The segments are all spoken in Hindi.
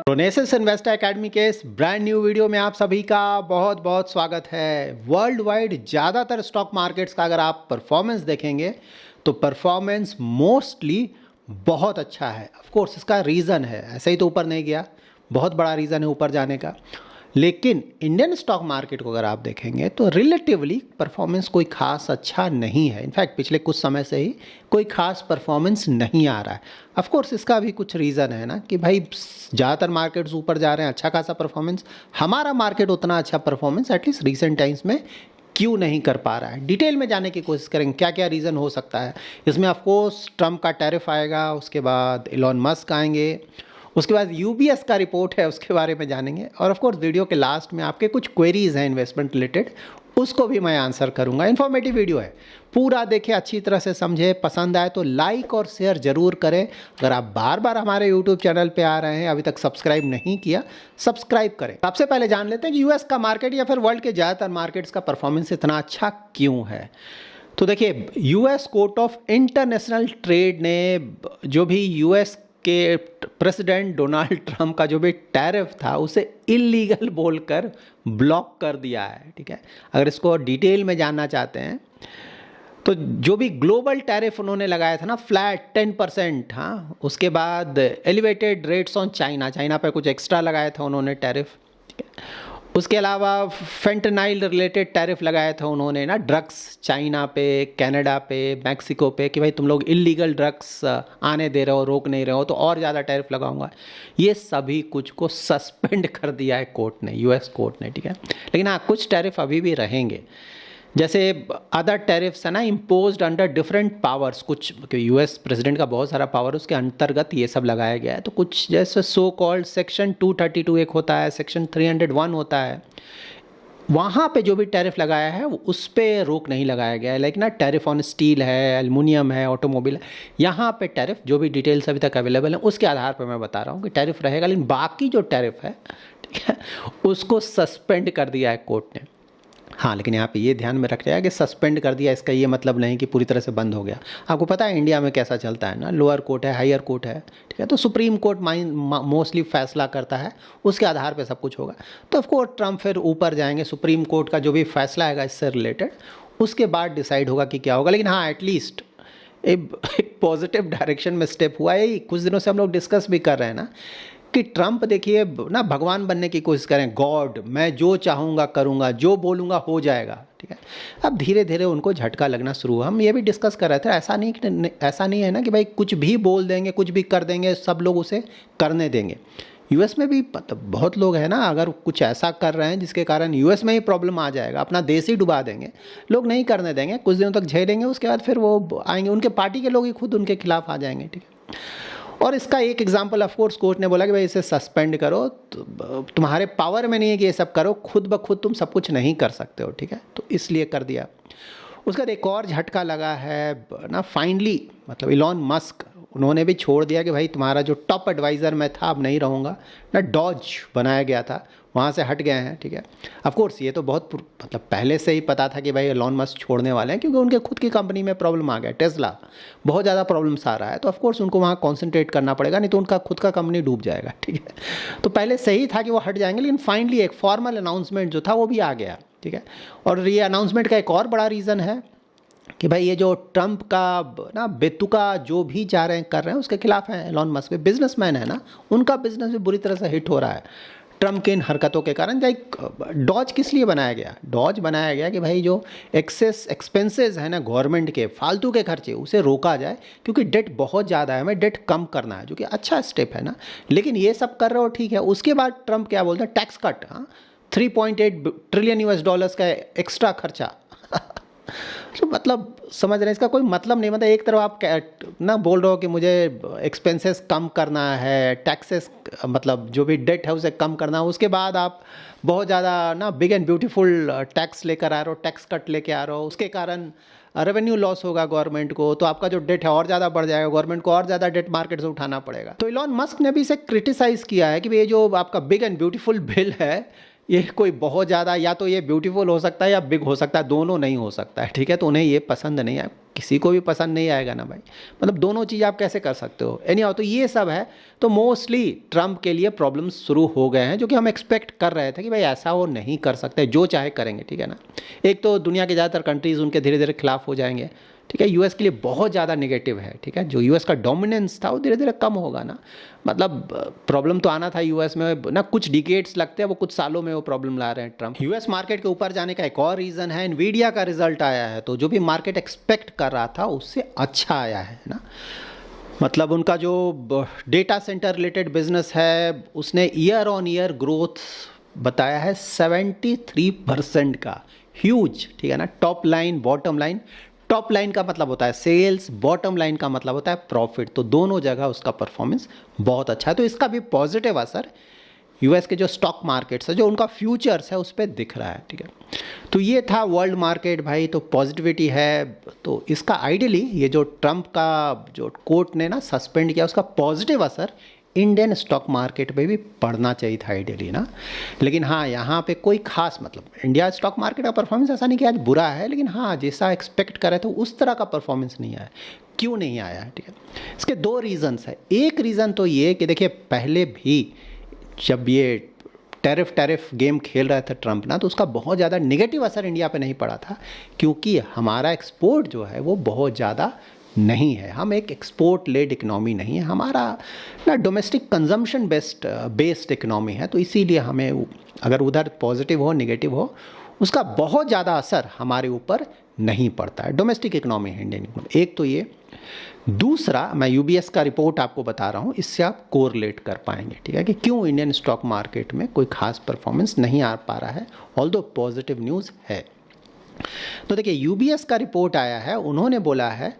प्रोनेसिस इन्वेस्टर एकेडमी के इस ब्रांड न्यू वीडियो में आप सभी का बहुत बहुत स्वागत है। वर्ल्ड वाइड ज़्यादातर स्टॉक मार्केट्स का अगर आप परफॉर्मेंस देखेंगे तो परफॉर्मेंस मोस्टली बहुत अच्छा है। ऑफ कोर्स इसका रीज़न है, ऐसे ही तो ऊपर नहीं गया, बहुत बड़ा रीज़न है ऊपर जाने का। लेकिन इंडियन स्टॉक मार्केट को अगर आप देखेंगे तो रिलेटिवली परफॉर्मेंस कोई खास अच्छा नहीं है। इनफैक्ट पिछले कुछ समय से ही कोई खास परफॉर्मेंस नहीं आ रहा है। ऑफ कोर्स इसका भी कुछ रीज़न है ना कि भाई ज़्यादातर मार्केट्स ऊपर जा रहे हैं, अच्छा खासा परफॉर्मेंस। हमारा मार्केट उतना अच्छा परफॉर्मेंस एटलीस्ट रिसेंट टाइम्स में क्यों नहीं कर पा रहा है। डिटेल में जाने की कोशिश करेंगे क्या क्या रीज़न हो सकता है। इसमें ऑफ कोर्स ट्रम्प का टैरिफ आएगा, उसके बाद एलोन मस्क आएंगे, उसके बाद यूबीएस का रिपोर्ट है उसके बारे में जानेंगे, और ऑफ कोर्स वीडियो के लास्ट में आपके कुछ क्वेरीज हैं इन्वेस्टमेंट रिलेटेड, उसको भी मैं आंसर करूंगा। इन्फॉर्मेटिव वीडियो है, पूरा देखें, अच्छी तरह से समझे। पसंद आए तो लाइक और शेयर जरूर करें। अगर आप बार बार हमारे यूट्यूब चैनल पे आ रहे हैं, अभी तक सब्सक्राइब नहीं किया, सब्सक्राइब करें। सबसे पहले जान लेते हैं कि यूएस का मार्केट या फिर वर्ल्ड के ज़्यादातर मार्केट्स का परफॉर्मेंस इतना अच्छा क्यों है। तो देखिए, US court of international trade ने जो भी यूएस के प्रेसिडेंट डोनाल्ड ट्रंप का जो भी टैरिफ था उसे इलीगल बोलकर ब्लॉक कर दिया है। ठीक है, अगर इसको डिटेल में जानना चाहते हैं तो जो भी ग्लोबल टैरिफ उन्होंने लगाया था ना, फ्लैट 10%, हाँ, उसके बाद एलिवेटेड रेट्स ऑन चाइना पे कुछ एक्स्ट्रा लगाया था उन्होंने टैरिफ। ठीक है, उसके अलावा फेंटनाइल रिलेटेड टैरिफ लगाया था उन्होंने ना, ड्रग्स चाइना पे, कनाडा पे, मैक्सिको पे, कि भाई तुम लोग इलीगल ड्रग्स आने दे रहे हो, रोक नहीं रहे हो तो और ज़्यादा टैरिफ लगाऊंगा। ये सभी कुछ को सस्पेंड कर दिया है कोर्ट ने, यूएस कोर्ट ने। ठीक है, लेकिन हाँ, कुछ टैरिफ अभी भी रहेंगे। जैसे अदर टैरिफ्स है ना, इम्पोज्ड अंडर डिफरेंट पावर्स, कुछ यूएस प्रेसिडेंट का बहुत सारा पावर, उसके अंतर्गत ये सब लगाया गया है। तो कुछ जैसे सो कॉल्ड सेक्शन 232 एक होता है, सेक्शन 301 होता है, वहाँ पे जो भी टैरिफ लगाया है उस पर रोक नहीं लगाया गया है। लाइक ना, टैरिफ ऑन स्टील है, एल्युमिनियम है, ऑटोमोबाइल है, यहाँ पे टैरिफ जो भी डिटेल्स अभी तक अवेलेबल है उसके आधार पर मैं बता रहा हूँ कि टैरिफ रहेगा। लेकिन बाकी जो टैरिफ है, ठीक है, उसको सस्पेंड कर दिया है कोर्ट ने। हाँ, लेकिन यहाँ पे ये ध्यान में रखना है कि सस्पेंड कर दिया, इसका ये मतलब नहीं कि पूरी तरह से बंद हो गया। आपको पता है इंडिया में कैसा चलता है ना, लोअर कोर्ट है, हायर कोर्ट है, ठीक है, तो सुप्रीम कोर्ट मोस्टली फैसला करता है, उसके आधार पे सब कुछ होगा। तो ऑफ कोर्स ट्रम्प फिर ऊपर जाएंगे, सुप्रीम कोर्ट का जो भी फैसला आएगा इससे रिलेटेड, उसके बाद डिसाइड होगा कि क्या होगा। लेकिन हाँ, एटलीस्ट एक पॉजिटिव डायरेक्शन में स्टेप हुआ है। कुछ दिनों से हम लोग डिस्कस भी कर रहे हैं ना कि ट्रम्प देखिए ना, भगवान बनने की कोशिश करें, गॉड, मैं जो चाहूँगा करूँगा, जो बोलूँगा हो जाएगा। ठीक है, अब धीरे धीरे उनको झटका लगना शुरू हुआ। हम ये भी डिस्कस कर रहे थे, ऐसा नहीं है ना कि भाई कुछ भी बोल देंगे, कुछ भी कर देंगे, सब लोग उसे करने देंगे। यूएस में भी बहुत लोग हैं ना, अगर कुछ ऐसा कर रहे हैं जिसके कारण यूएस में ही प्रॉब्लम आ जाएगा, अपना देश ही डुबा देंगे, लोग नहीं करने देंगे, कुछ दिनों तक झेलेंगे, उसके बाद फिर वो आएंगे, उनके पार्टी के लोग ही खुद उनके खिलाफ आ जाएंगे। ठीक है, और इसका एक एग्जांपल ऑफ कोर्स कोर्ट ने बोला कि भाई इसे सस्पेंड करो, तुम्हारे पावर में नहीं है कि ये सब करो, खुद ब खुद तुम सब कुछ नहीं कर सकते हो। ठीक है, तो इसलिए कर दिया। उसका एक और झटका लगा है ना, फाइनली, मतलब इलॉन मस्क, उन्होंने भी छोड़ दिया कि भाई तुम्हारा जो टॉप एडवाइज़र मैं था अब नहीं रहूँगा ना, डॉज बनाया गया था, वहाँ से हट गए हैं। ठीक है, ऑफ कोर्स ये तो बहुत मतलब पहले से ही पता था कि भाई एलोन मस्क छोड़ने वाले हैं, क्योंकि उनके खुद की कंपनी में प्रॉब्लम आ गया, टेस्ला, बहुत ज़्यादा प्रॉब्लम्स आ रहा है, तो ऑफ कोर्स उनको वहाँ कॉन्सेंट्रेट करना पड़ेगा, नहीं तो उनका खुद का कंपनी डूब जाएगा। ठीक है, तो पहले से ही था कि वो हट जाएंगे, लेकिन फाइनली एक फॉर्मल अनाउंसमेंट जो था वो भी आ गया। ठीक है, और ये अनाउंसमेंट का एक और बड़ा रीज़न है कि भाई ये जो ट्रम्प का ना बेतुका जो भी जा रहे हैं कर रहे हैं उसके खिलाफ है। एलोन मस्क बिजनेसमैन है ना, उनका बिजनेस भी बुरी तरह से हिट हो रहा है ट्रम्प के इन हरकतों के कारण। डॉज किस लिए बनाया गया? डॉज बनाया गया कि भाई जो एक्सेस एक्सपेंसेस है ना गवर्नमेंट के, फालतू के खर्चे, उसे रोका जाए, क्योंकि डेट बहुत ज़्यादा है, हमें डेट कम करना है, जो कि अच्छा स्टेप है ना। लेकिन ये सब कर रहे हो, ठीक है, उसके बाद ट्रम्प क्या बोलते हैं, टैक्स कट, हाँ, 3.8 ट्रिलियन यूएस डॉलर्स का एक्स्ट्रा खर्चा। तो मतलब समझ रहे हैं, इसका कोई मतलब नहीं। मतलब एक तरफ आप ना बोल रहे हो कि मुझे एक्सपेंसेस कम करना है, टैक्सेस मतलब जो भी डेट है उसे कम करना है, उसके बाद आप बहुत ज़्यादा ना बिग एंड ब्यूटीफुल टैक्स लेकर आ रहे हो, टैक्स कट लेके आ रहे हो, उसके कारण रेवेन्यू लॉस होगा गवर्नमेंट को, तो आपका जो डेट है और ज़्यादा बढ़ जाएगा, गवर्नमेंट को और ज़्यादा डेट मार्केट से उठाना पड़ेगा। तो इलॉन मस्क ने भी इसे क्रिटिसाइज़ किया है कि ये जो आपका बिग एंड ब्यूटीफुल बिल है, ये कोई बहुत ज़्यादा, या तो ये ब्यूटीफुल हो सकता है या बिग हो सकता है, दोनों नहीं हो सकता है। ठीक है, तो उन्हें ये पसंद नहीं है। किसी को भी पसंद नहीं आएगा ना भाई। मतलब दोनों चीज़ आप कैसे कर सकते हो। एनी हाउ, तो ये सब है। तो मोस्टली ट्रम्प के लिए प्रॉब्लम्स शुरू हो गए हैं, जो कि हम एक्सपेक्ट कर रहे थे कि भाई ऐसा वो नहीं कर सकते, जो चाहे करेंगे, ठीक है ना। एक तो दुनिया के ज़्यादातर कंट्रीज़ उनके धीरे धीरे खिलाफ हो जाएंगे, ठीक है। यूएस के लिए बहुत ज़्यादा नेगेटिव है, ठीक है। जो यूएस का डोमिनेंस था वो धीरे धीरे कम होगा ना। मतलब प्रॉब्लम तो आना था यूएस में ना, कुछ डिकेड्स लगते हैं, वो कुछ सालों में वो प्रॉब्लम ला रहे हैं ट्रम्प। यूएस मार्केट के ऊपर जाने का एक और रीज़न है, एनवीडिया का रिजल्ट आया है, तो जो भी मार्केट एक्सपेक्ट कर रहा था उससे अच्छा आया है ना। मतलब उनका जो डेटा सेंटर रिलेटेड बिजनेस है उसने ईयर ऑन ईयर ग्रोथ बताया है 73% का, ह्यूज, ठीक है ना। Top line, bottom line, top line का मतलब होता है सेल्स, बॉटम लाइन का मतलब होता है प्रॉफिट, तो दोनों जगह उसका परफॉर्मेंस बहुत अच्छा है। तो इसका भी पॉजिटिव असर यूएस के जो स्टॉक मार्केट्स है, जो उनका फ्यूचर्स है, उस पर दिख रहा है, ठीक है। तो ये था वर्ल्ड मार्केट भाई, तो पॉजिटिविटी है। तो इसका आइडियली ये जो ट्रम्प का जो कोर्ट ने ना सस्पेंड किया, उसका पॉजिटिव असर इंडियन स्टॉक मार्केट पे भी पड़ना चाहिए था आइडियली ना। लेकिन हाँ, यहाँ पे कोई खास, मतलब इंडिया स्टॉक मार्केट का परफॉर्मेंस ऐसा नहीं कि आज बुरा है, लेकिन हाँ जैसा एक्सपेक्ट करे तो उस तरह का परफॉर्मेंस नहीं आया। क्यों नहीं आया है, ठीक है। इसके दो रीज़न्स है। एक रीज़न तो ये कि देखिए, पहले भी जब ये टैरिफ गेम खेल रहा था ट्रम्प ना, तो उसका बहुत ज़्यादा नेगेटिव असर इंडिया पे नहीं पड़ा था, क्योंकि हमारा एक्सपोर्ट जो है वो बहुत ज़्यादा नहीं है। हम एक एक्सपोर्ट लेड इकनॉमी नहीं है, हमारा ना डोमेस्टिक कंजम्पशन बेस्ड इकनॉमी है। तो इसीलिए हमें अगर उधर पॉजिटिव हो नेगेटिव हो, उसका बहुत ज़्यादा असर हमारे ऊपर नहीं पड़ता है। डोमेस्टिक इकनॉमी है इंडियन इकनॉमी, एक तो ये। दूसरा, मैं यूबीएस का रिपोर्ट आपको बता रहा हूँ, इससे आप कोरिलेट कर पाएंगे, ठीक है, कि क्यों इंडियन स्टॉक मार्केट में कोई खास परफॉर्मेंस नहीं आ पा रहा है, ऑल्दो पॉजिटिव न्यूज़ है। तो देखिए, यूबीएस का रिपोर्ट आया है, उन्होंने बोला है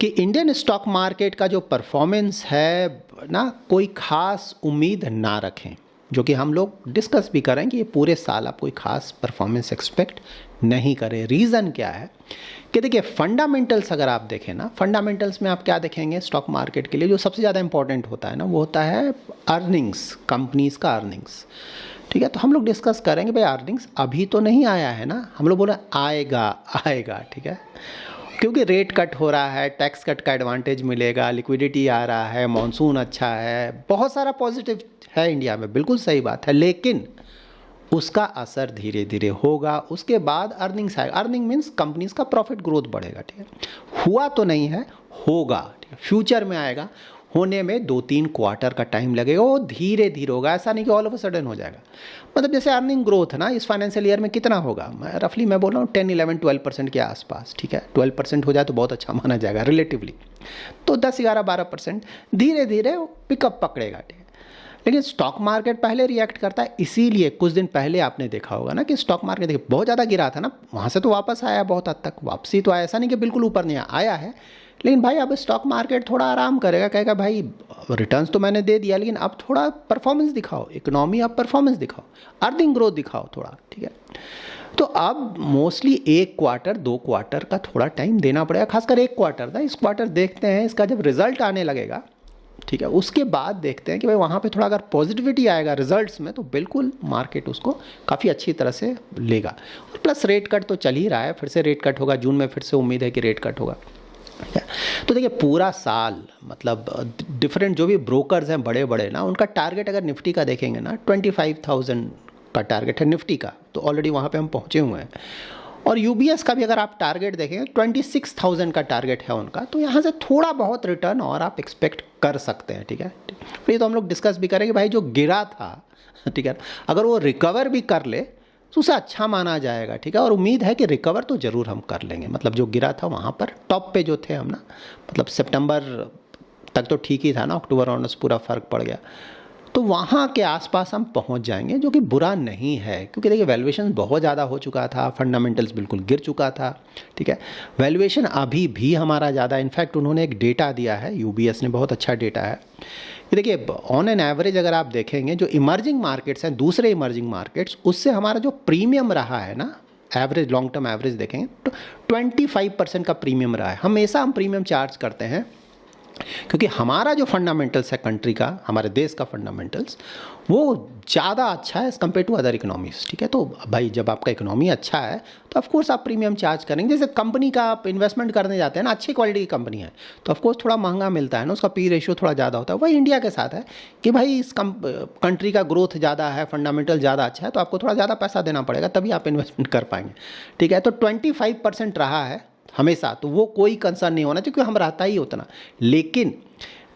कि इंडियन स्टॉक मार्केट का जो परफॉर्मेंस है ना, कोई खास उम्मीद ना रखें, जो कि हम लोग डिस्कस भी करें कि ये पूरे साल आप कोई खास परफॉर्मेंस एक्सपेक्ट नहीं करें। रीज़न क्या है कि देखिए, फंडामेंटल्स अगर आप देखें ना, फंडामेंटल्स में आप क्या देखेंगे स्टॉक मार्केट के लिए, जो सबसे ज़्यादा इंपॉर्टेंट होता है ना, वो होता है अर्निंग्स, कंपनीज़ का अर्निंग्स, ठीक है। तो हम लोग डिस्कस करेंगे भाई, अर्निंग्स अभी तो नहीं आया है ना, हम लोग बोले आएगा आएगा, ठीक है, क्योंकि रेट कट हो रहा है, टैक्स कट का एडवांटेज मिलेगा, लिक्विडिटी आ रहा है, मॉनसून अच्छा है, बहुत सारा पॉजिटिव है इंडिया में, बिल्कुल सही बात है। लेकिन उसका असर धीरे धीरे होगा, उसके बाद अर्निंग्स आएगा। अर्निंग मीन्स कंपनीज का प्रॉफिट ग्रोथ बढ़ेगा, ठीक है। हुआ तो नहीं है, होगा, ठीक है, फ्यूचर में आएगा। होने में 2-3 क्वार्टर का टाइम लगेगा, वो धीरे धीरे होगा, ऐसा नहीं कि ऑल ऑफ अ सडन हो जाएगा। मतलब जैसे अर्निंग ग्रोथ ना इस फाइनेंशियल ईयर में कितना होगा, रफली मैं बोल रहा हूँ 10-11-12% के आसपास, ठीक है। 12% हो जाए तो बहुत अच्छा माना जाएगा रिलेटिवली, तो 10-11-12% धीरे धीरे पिकअप पकड़ेगा, ठीक है। लेकिन स्टॉक मार्केट पहले रिएक्ट करता है, इसीलिए कुछ दिन पहले आपने देखा होगा ना कि स्टॉक मार्केट देखिए बहुत ज़्यादा गिरा था ना, वहाँ से तो वापस आया, बहुत हद तक वापसी तो आया, ऐसा नहीं कि बिल्कुल ऊपर नहीं आया है। लेकिन भाई अब स्टॉक मार्केट थोड़ा आराम करेगा, कहेगा भाई रिटर्न्स तो मैंने दे दिया, लेकिन अब थोड़ा परफॉर्मेंस दिखाओ, इकोनॉमी अब परफॉर्मेंस दिखाओ, अर्निंग ग्रोथ दिखाओ थोड़ा, ठीक है। तो अब मोस्टली 1 क्वार्टर 2 क्वार्टर का थोड़ा टाइम देना पड़ेगा, खासकर 1 क्वार्टर था। इस क्वार्टर देखते हैं, इसका जब रिजल्ट आने लगेगा, ठीक है, उसके बाद देखते हैं कि भाई वहाँ पे थोड़ा अगर पॉजिटिविटी आएगा रिजल्ट्स में, तो बिल्कुल मार्केट उसको काफ़ी अच्छी तरह से लेगा। और प्लस रेट कट तो चल ही रहा है, फिर से रेट कट होगा जून में, फिर से उम्मीद है कि रेट कट होगा। तो देखिए, पूरा साल मतलब डिफरेंट जो भी ब्रोकर्स हैं बड़े बड़े ना, उनका टारगेट अगर निफ्टी का देखेंगे ना, 25,000 का टारगेट है निफ्टी का, तो ऑलरेडी वहाँ पे हम पहुँचे हुए हैं। और यूबीएस का भी अगर आप टारगेट देखेंगे 26,000 का टारगेट है उनका, तो यहाँ से थोड़ा बहुत रिटर्न और आप एक्सपेक्ट कर सकते हैं, ठीक है। फिर तो हम लोग डिस्कस भी करेंगे भाई, जो गिरा था, ठीक है, अगर वो रिकवर भी कर ले तो उसे अच्छा माना जाएगा, ठीक है। और उम्मीद है कि रिकवर तो ज़रूर हम कर लेंगे। मतलब जो गिरा था वहाँ पर टॉप पे जो थे हम ना, मतलब सितंबर तक तो ठीक ही था ना, अक्टूबर ऑनर्स पूरा फ़र्क पड़ गया, तो वहाँ के आसपास हम पहुँच जाएंगे, जो कि बुरा नहीं है। क्योंकि देखिए, वैल्यूएशन बहुत ज़्यादा हो चुका था, फंडामेंटल्स बिल्कुल गिर चुका था, ठीक है। वैल्यूएशन अभी भी हमारा ज़्यादा, इनफैक्ट उन्होंने एक डेटा दिया है, यूबीएस ने, बहुत अच्छा डेटा है। देखिए, ऑन एन एवरेज अगर आप देखेंगे, जो इमर्जिंग मार्केट्स हैं, दूसरे इमर्जिंग मार्केट्स, उससे हमारा जो प्रीमियम रहा है ना, एवरेज लॉन्ग टर्म एवरेज देखेंगे तो 25% का प्रीमियम रहा है। हमेशा हम प्रीमियम चार्ज करते हैं क्योंकि हमारा जो फंडामेंटल्स है कंट्री का, हमारे देश का फंडामेंटल्स, वो ज़्यादा अच्छा है as compared to other economies. ठीक है, तो भाई जब आपका इकोनॉमी अच्छा है तो ऑफकोर्स आप प्रीमियम चार्ज करेंगे। जैसे कंपनी का आप इन्वेस्टमेंट करने जाते हैं ना, अच्छी क्वालिटी की कंपनी है तो ऑफकोर्स थोड़ा महंगा मिलता है ना, उसका पी रेशियो थोड़ा ज़्यादा होता है। वही इंडिया के साथ है कि भाई इस कंट्री का ग्रोथ ज़्यादा है, फंडामेंटल ज़्यादा अच्छा है, तो आपको थोड़ा ज़्यादा पैसा देना पड़ेगा, तभी आप इन्वेस्टमेंट कर पाएंगे। ठीक है, तो 25% रहा है हमेशा, तो वो कोई कंसर्न नहीं होना चाहिए क्योंकि हम रहता ही उतना। लेकिन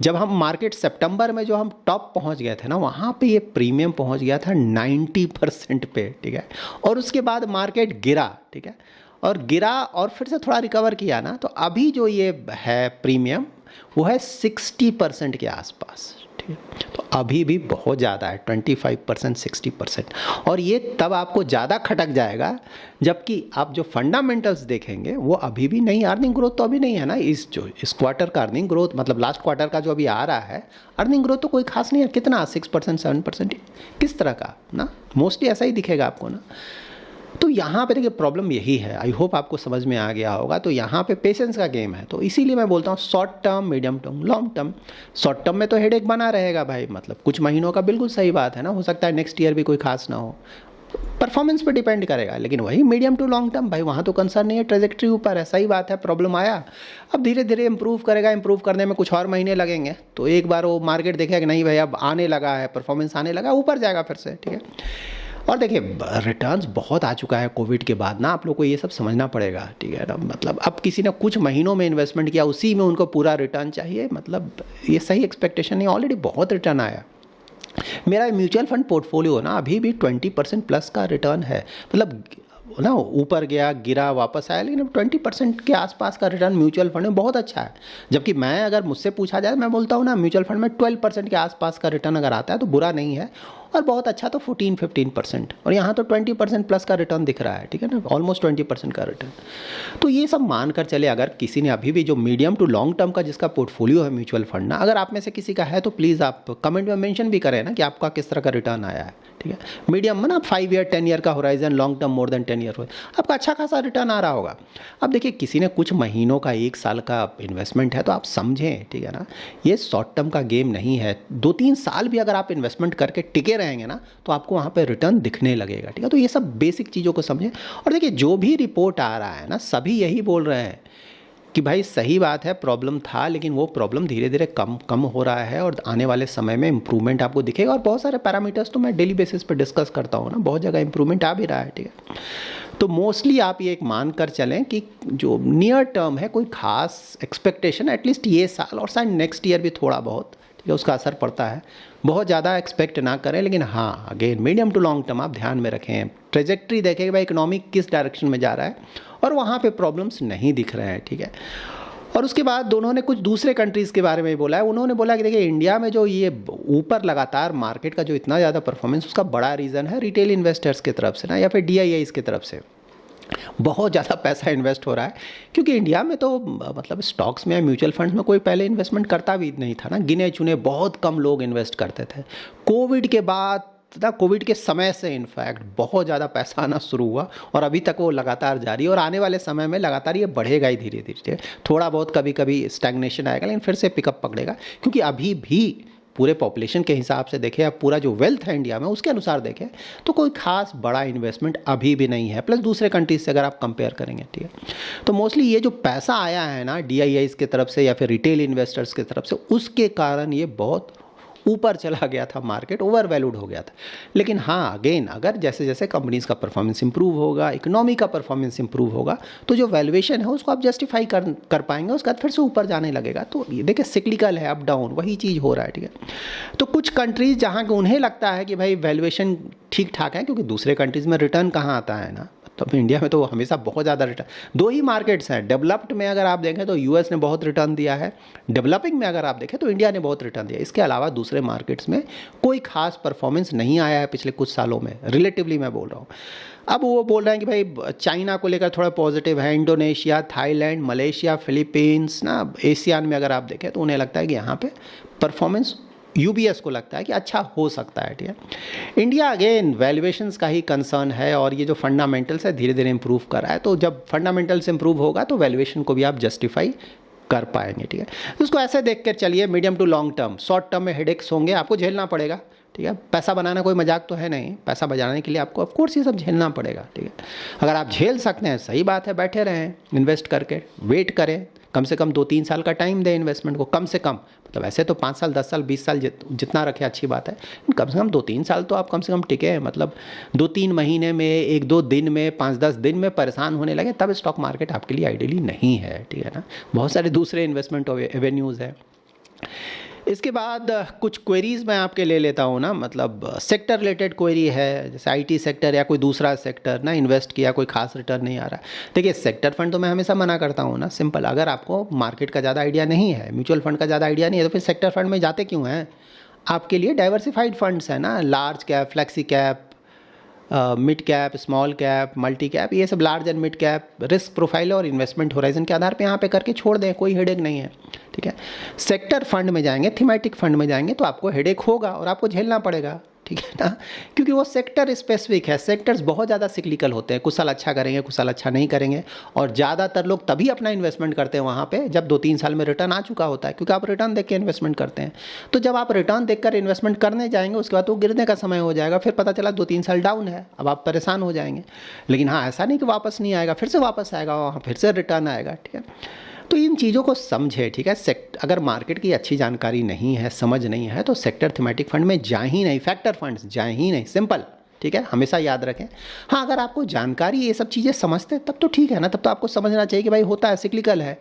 जब हम मार्केट सितंबर में जो हम टॉप पहुंच गए थे ना, वहाँ पे ये प्रीमियम पहुंच गया था 90% पे। ठीक है, और उसके बाद मार्केट गिरा। ठीक है, और गिरा और फिर से थोड़ा रिकवर किया ना, तो अभी जो ये है प्रीमियम वो है 60% के आसपास। ठीक है, तो अभी भी बहुत ज़्यादा है, 25%, 60%। और ये तब आपको ज़्यादा खटक जाएगा जबकि आप जो फंडामेंटल्स देखेंगे वो अभी भी नहीं, अर्निंग ग्रोथ तो अभी नहीं है ना। इस क्वार्टर का अर्निंग ग्रोथ, मतलब लास्ट क्वार्टर का जो अभी आ रहा है, अर्निंग ग्रोथ तो कोई खास नहीं है। कितना, 6%, 7%, किस तरह का ना, मोस्टली ऐसा ही दिखेगा आपको ना। तो यहाँ पे देखिए प्रॉब्लम यही है, आई होप आपको समझ में आ गया होगा। तो यहाँ पे पेशेंस का गेम है, तो इसीलिए मैं बोलता हूँ short term, medium term, long term. Short term में तो हेडेक बना रहेगा भाई, मतलब कुछ महीनों का, बिल्कुल सही बात है ना, हो सकता है नेक्स्ट ईयर भी कोई खास ना हो, परफॉर्मेंस पे डिपेंड करेगा। लेकिन वही मीडियम टू लॉन्ग टर्म भाई, वहाँ तो कंसर्न नहीं है, ट्रेजेक्ट्री ऊपर है। सही बात है, प्रॉब्लम आया, अब धीरे धीरे इंप्रूव करेगा, इंप्रूव करने में कुछ और महीने लगेंगे, तो एक बार वो मार्केट देखेगा कि नहीं भाई अब आने लगा है, परफॉर्मेंस आने लगा, ऊपर जाएगा फिर से। ठीक है, और देखिए रिटर्न्स बहुत आ चुका है कोविड के बाद ना, आप लोग को ये सब समझना पड़ेगा। ठीक है ना, मतलब अब किसी ने कुछ महीनों में इन्वेस्टमेंट किया, उसी में उनको पूरा रिटर्न चाहिए, मतलब ये सही एक्सपेक्टेशन नहीं। ऑलरेडी बहुत रिटर्न आया। मेरा म्यूचुअल फंड पोर्टफोलियो ना अभी भी 20% प्लस का रिटर्न है, मतलब ना ऊपर गया, गिरा, वापस आया, लेकिन 20% के आसपास का रिटर्न म्यूचुअल फंड में बहुत अच्छा है। जबकि मैं, अगर मुझसे पूछा जाए, मैं बोलता हूँ ना म्यूचुअल फंड में 12% के आसपास का रिटर्न अगर आता है तो बुरा नहीं है, और बहुत अच्छा तो 14-15%, और यहाँ तो 20% प्लस का रिटर्न दिख रहा है। ठीक है ना, ऑलमोस्ट 20% का रिटर्न। तो ये सब मानकर चले, अगर किसी ने अभी भी जो मीडियम टू लॉन्ग टर्म का जिसका पोर्टफोलियो है म्यूचुअल फंड ना, अगर आप में से किसी का है तो प्लीज़ आप कमेंट में मेंशन भी करें ना कि आपका किस तरह का रिटर्न आया है। ठीक है, मीडियम में ना 5 ईयर, 10 ईयर का horizon, long term more than 10 year हो, आपका अच्छा खासा रिटर्न आ रहा होगा। अब देखिए किसी ने कुछ महीनों का, 1 साल का इन्वेस्टमेंट है तो आप समझें। ठीक है ना, ये शॉर्ट टर्म का गेम नहीं है। 2-3 साल भी अगर आप इन्वेस्टमेंट करके टिके रहेंगे ना, तो आपको वहाँ पे रिटर्न दिखने लगेगा। ठीक है, तो ये सब बेसिक चीज़ों को समझें। और देखिए जो भी रिपोर्ट आ रहा है ना, सभी यही बोल रहे हैं कि भाई सही बात है, प्रॉब्लम था, लेकिन वो प्रॉब्लम धीरे धीरे कम हो रहा है और आने वाले समय में इंप्रूवमेंट आपको दिखेगा। और बहुत सारे पैरामीटर्स तो मैं डेली बेसिस पे डिस्कस करता हूँ ना, बहुत जगह इंप्रूवमेंट आ भी रहा है। ठीक है, तो मोस्टली आप ये एक मान कर चलें कि जो नियर टर्म है, कोई खास एक्सपेक्टेशन एटलीस्ट ये साल और शायद नेक्स्ट ईयर भी थोड़ा बहुत, ठीक है, उसका असर पड़ता है, बहुत ज़्यादा एक्सपेक्ट ना करें। लेकिन हाँ, again medium to long term आप ध्यान में रखें, ट्रेजेक्ट्री देखें कि भाई इकोनॉमी किस डायरेक्शन में जा रहा है, और वहाँ पे प्रॉब्लम्स नहीं दिख रहे हैं। ठीक है, और उसके बाद दोनों ने कुछ दूसरे कंट्रीज़ के बारे में बोला है। उन्होंने बोला कि देखिए इंडिया में जो ये ऊपर लगातार मार्केट का जो इतना ज़्यादा परफॉर्मेंस, उसका बड़ा रीज़न है रिटेल इन्वेस्टर्स की तरफ से ना, या फिर DIIs की तरफ से बहुत ज़्यादा पैसा इन्वेस्ट हो रहा है। क्योंकि इंडिया में तो मतलब स्टॉक्स में, म्यूचुअल फंड्स में कोई पहले इन्वेस्टमेंट करता भी नहीं था ना, गिने चुने बहुत कम लोग इन्वेस्ट करते थे। कोविड के बाद तथा कोविड के समय से इनफैक्ट बहुत ज़्यादा पैसा आना शुरू हुआ, और अभी तक वो लगातार जारी है, और आने वाले समय में लगातार ये बढ़ेगा ही धीरे धीरे। थोड़ा बहुत कभी कभी स्टैग्नेशन आएगा, लेकिन फिर से पिकअप पकड़ेगा। क्योंकि अभी भी पूरे पॉपुलेशन के हिसाब से देखें, या पूरा जो वेल्थ है इंडिया में उसके अनुसार देखें, तो कोई खास बड़ा इन्वेस्टमेंट अभी भी नहीं है, प्लस दूसरे कंट्रीज से अगर आप कंपेयर करेंगे। ठीक है, तो मोस्टली ये जो पैसा आया है ना DIIs की तरफ से या फिर रिटेल इन्वेस्टर्स की तरफ से, उसके कारण ये बहुत ऊपर चला गया था, मार्केट ओवर वैल्यूड हो गया था। लेकिन हाँ, अगेन अगर जैसे जैसे कंपनीज़ का परफॉर्मेंस इंप्रूव होगा, इकोनॉमी का परफॉर्मेंस इंप्रूव होगा, तो जो वैल्यूएशन है उसको आप जस्टिफाई कर पाएंगे, उसके बाद फिर से ऊपर जाने लगेगा। तो ये देखिए सिक्लिकल है, अप डाउन वही चीज़ हो रहा है। ठीक है, तो कुछ कंट्रीज़ जहाँ उन्हें लगता है कि भाई वैल्यूएशन ठीक ठाक है, क्योंकि दूसरे कंट्रीज़ में रिटर्न कहाँ आता है ना, तो इंडिया में तो हमेशा बहुत ज़्यादा रिटर्न। 2 ही मार्केट्स हैं, डेवलप्ड में अगर आप देखें तो US ने बहुत रिटर्न दिया है, डेवलपिंग में अगर आप देखें तो इंडिया ने बहुत रिटर्न दिया। इसके अलावा दूसरे मार्केट्स में कोई खास परफॉर्मेंस नहीं आया है पिछले कुछ सालों में, रिलेटिवली मैं बोल रहा हूँ। अब वो बोल रहे हैं कि भाई चाइना को लेकर थोड़ा पॉजिटिव है, इंडोनेशिया, थाईलैंड, मलेशिया, फिलीपींस ना, एशियान में अगर आप देखें तो उन्हें लगता है कि यहाँ पे परफॉर्मेंस, UBS को लगता है कि अच्छा हो सकता है। ठीक है, इंडिया अगेन वैल्यूएशंस का ही कंसर्न है, और ये जो फंडामेंटल्स है धीरे धीरे इंप्रूव कर रहा है। तो जब फंडामेंटल्स इंप्रूव होगा तो वैल्यूएशन को भी आप जस्टिफाई कर पाएंगे। ठीक है, तो उसको ऐसे देख कर चलिए, medium to long term, short term में हेडेक्स होंगे, आपको झेलना पड़ेगा। ठीक है, पैसा बनाना कोई मजाक तो है नहीं, पैसा बचाने के लिए आपको ऑफ कोर्स ये सब झेलना पड़ेगा। ठीक है, अगर आप झेल सकते हैं सही बात है, बैठे रहें इन्वेस्ट करके, वेट करें, कम से कम 2-3 साल का टाइम दें इन्वेस्टमेंट को, कम से कम। मतलब ऐसे तो 5 साल 10 साल 20 साल जितना रखे अच्छी बात है, कम से कम 2-3 साल तो आप कम से कम टिके हैं। मतलब 2-3 महीने में, 1-2 दिन में, 5-10 दिन में परेशान होने लगे, तब स्टॉक मार्केट आपके लिए आइडियली नहीं है। ठीक है ना, बहुत सारे दूसरे इन्वेस्टमेंट एवेन्यूज़ हैं। इसके बाद कुछ क्वेरीज़ मैं आपके ले लेता हूँ ना, मतलब सेक्टर रिलेटेड क्वेरी है, जैसे आईटी सेक्टर या कोई दूसरा सेक्टर ना, इन्वेस्ट किया, कोई खास रिटर्न नहीं आ रहा। देखिए, सेक्टर फंड तो मैं हमेशा मना करता हूँ ना, सिंपल। अगर आपको मार्केट का ज़्यादा आइडिया नहीं है, म्यूचुअल फंड का ज़्यादा आइडिया नहीं है, तो फिर सेक्टर फंड में जाते क्यों हैं? आपके लिए डाइवर्सिफाइड फंड्स हैं ना, large cap, flexi cap, mid cap, small cap, multi cap, ये सब large and mid cap risk profile और इन्वेस्टमेंट होराइजन के आधार पे यहाँ पे करके छोड़ दें, कोई हेडेक नहीं है। ठीक है, सेक्टर फंड में जाएंगे, थीमेटिक फंड में जाएंगे तो आपको हेडेक होगा और आपको झेलना पड़ेगा। ठीक है ना, क्योंकि वो सेक्टर स्पेसिफिक है, सेक्टर्स बहुत ज़्यादा सिक्लिकल होते हैं, कुछ साल अच्छा करेंगे, कुछ साल अच्छा नहीं करेंगे, और ज़्यादातर लोग तभी अपना इन्वेस्टमेंट करते हैं वहाँ पे जब 2-3 साल में रिटर्न आ चुका होता है, क्योंकि आप रिटर्न देख के इन्वेस्टमेंट करते हैं। तो जब आप रिटर्न देखकर इन्वेस्टमेंट करने जाएंगे, उसके बाद तो गिरने का समय हो जाएगा, फिर पता चला 2-3 साल डाउन है, अब आप परेशान हो जाएंगे। लेकिन हाँ, ऐसा नहीं कि वापस नहीं आएगा, फिर से वापस आएगा, वहाँ फिर से रिटर्न आएगा। ठीक है, तो इन चीज़ों को समझे। ठीक है, अगर मार्केट की अच्छी जानकारी नहीं है, समझ नहीं है, तो सेक्टर थीमेटिक फंड में जा ही नहीं, फैक्टर फंड्स जा ही नहीं, सिंपल। ठीक है, हमेशा याद रखें। हाँ, अगर आपको जानकारी, ये सब चीज़ें समझते हैं, तब तो ठीक है ना, तब तो आपको समझना चाहिए कि भाई होता है, सिक्लिकल है,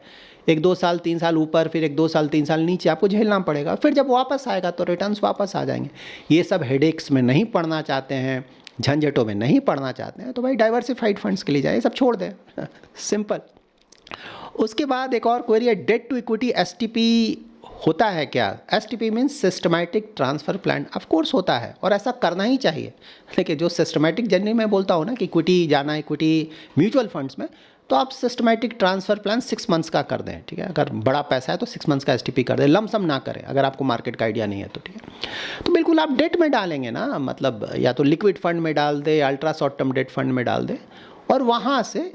1-2 साल 3 साल ऊपर, फिर 1-2 साल 3 साल नीचे, आपको झेलना पड़ेगा। फिर जब वापस आएगा तो रिटर्न्स वापस आ जाएंगे। ये सब हेडेक्स में नहीं पढ़ना चाहते हैं, झंझटों में नहीं पढ़ना चाहते हैं, तो भाई डाइवर्सिफाइड फंड्स के लिए जाए, सब छोड़ दें, सिंपल। उसके बाद एक और क्वेरी है, डेट टू इक्विटी एसटीपी होता है क्या? STP means systematic transfer plan. Of course होता है, और ऐसा करना ही चाहिए। देखिए, जो सिस्टमैटिक, जनरली मैं बोलता हूँ ना कि इक्विटी जाना, इक्विटी म्यूचुअल फंड्स में, तो आप सिस्टमैटिक ट्रांसफ़र प्लान 6 मंथ्स का कर दें। ठीक है, अगर बड़ा पैसा है तो 6 मंथ्स का एसटीपी कर दें, लमसम ना करें अगर आपको मार्केट का आइडिया नहीं है तो। ठीक है, तो बिल्कुल आप डेट में डालेंगे ना, मतलब या तो लिक्विड फंड में डाल दें, ultra short term debt fund में डाल दें, और वहाँ से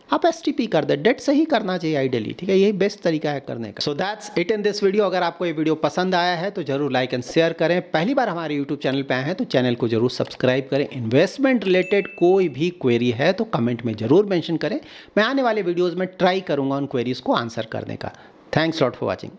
आप एसटीपी कर दे। डेट से ही करना चाहिए आइडियली। ठीक है, यही बेस्ट तरीका है करने का। So that's it in this video. अगर आपको ये वीडियो पसंद आया है तो जरूर लाइक एंड शेयर करें। पहली बार हमारे यूट्यूब चैनल पे आए हैं तो चैनल को जरूर सब्सक्राइब करें। इन्वेस्टमेंट रिलेटेड कोई भी क्वेरी है तो कमेंट में जरूर मेंशन करें। मैं आने वाले वीडियोज़ में ट्राई करूँगा उन क्वेरीज़ को आंसर करने का। Thanks lot for watching.